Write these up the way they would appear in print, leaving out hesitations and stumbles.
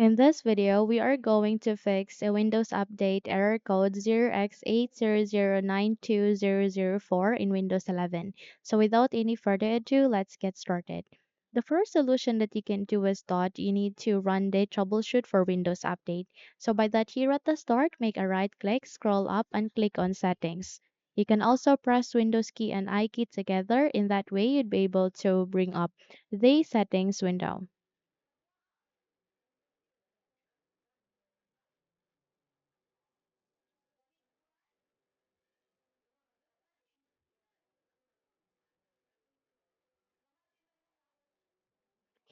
In this video, we are going to fix a Windows Update error code 0x80092004 in Windows 11. So without any further ado, let's get started. The first solution that you can do is that you need to run the troubleshoot for Windows Update. So by that, here at the start, make a right click, scroll up and click on settings. You can also press Windows key and I key together. In that way, you'd be able to bring up the settings window.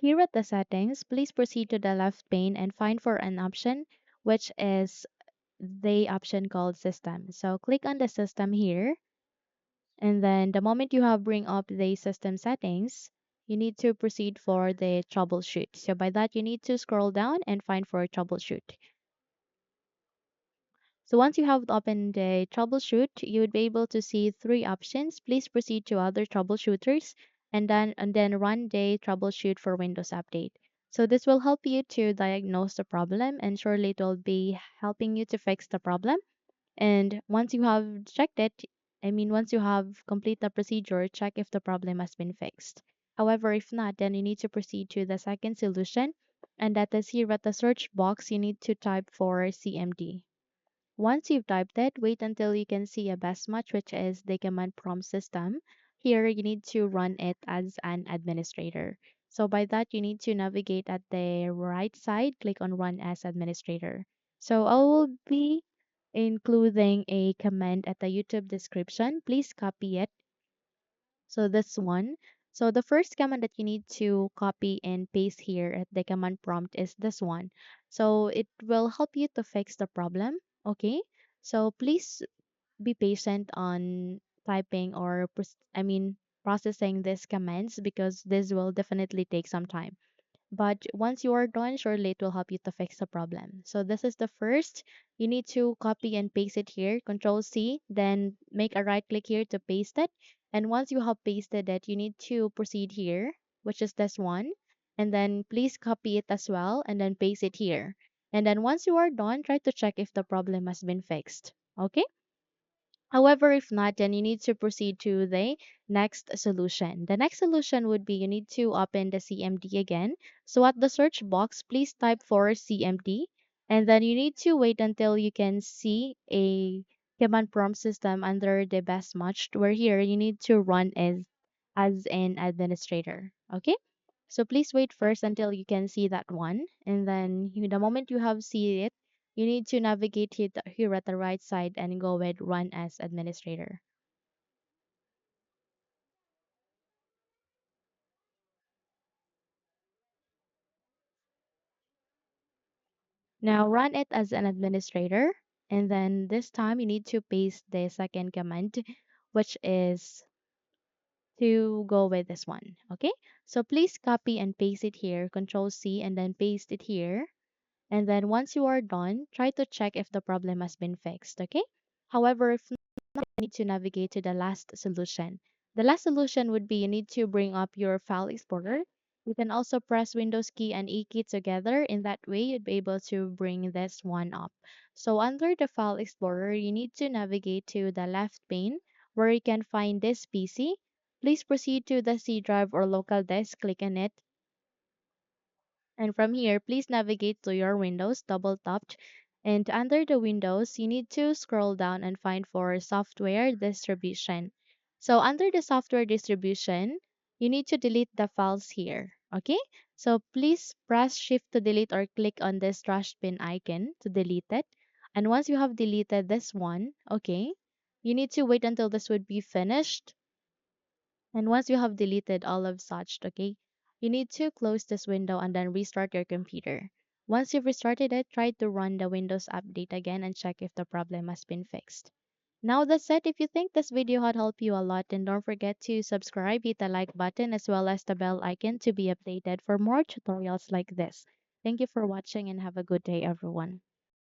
Here at the settings, please proceed to the left pane and find for an option, which is the option called system. So click on the system here, and then the moment you have bring up the system settings, you need to proceed for the troubleshoot. So by that, you need to scroll down and find for troubleshoot. So once you have opened the troubleshoot, you would be able to see three options. Please proceed to other troubleshooters and then run the troubleshoot for Windows Update. So this will help you to diagnose the problem and surely it will be helping you to fix the problem. And once you have checked it, once you have complete the procedure, check if the problem has been fixed. However, if not, then you need to proceed to the second solution, and that is here at the search box, you need to type for CMD. Once you've typed it, wait until you can see a best match, which is the command prompt system. Here, you need to run it as an administrator. So by that, you need to navigate at the right side, click on run as administrator. So I will be including a command at the YouTube description. Please copy it. So this one. So the first command that you need to copy and paste here at the command prompt is this one. So it will help you to fix the problem. Okay. So please be patient on typing or processing these commands because this will definitely take some time. But once you are done, surely it will help you to fix the problem. So this is the first. You need to copy and paste it here. Control C, then make a right click here to paste it. And once you have pasted it, you need to proceed here, which is this one. And then please copy it as well and then paste it here. And then once you are done, try to check if the problem has been fixed. Okay? However, if not, then you need to proceed to the next solution. The next solution would be you need to open the CMD again. So at the search box, please type for CMD and then you need to wait until you can see a command prompt system under the best matched where here you need to run as an administrator. Okay? So please wait first until you can see that one. And then the moment you have seen it, you need to navigate here at the right side and go with run as administrator. Now run it as an administrator. And then this time you need to paste the second command, which is to go with this one. Okay. So please copy and paste it here. Control C and then paste it here. And then once you are done, try to check if the problem has been fixed. Okay. However, if need to navigate to the last solution. The last solution would be you need to bring up your file explorer. You can also press Windows key and E key together. In that way, you'd be able to bring this one up. So under the file explorer, you need to navigate to the left pane where you can find this PC. Please proceed to the C drive or local disk, click on it. And from here, please navigate to your Windows, double tapped. And under the Windows, you need to scroll down and find for software distribution. So under the software distribution, you need to delete the files here. Okay? So please press shift to delete or click on this trash bin icon to delete it. And once you have deleted this one, okay, you need to wait until this would be finished. And once you have deleted all of such, okay, you need to close this window and then restart your computer. Once you've restarted it, try to run the Windows update again and check if the problem has been fixed. Now that's it. If you think this video had helped you a lot, then don't forget to subscribe, hit the like button as well as the bell icon to be updated for more tutorials like this. Thank you for watching and have a good day, everyone.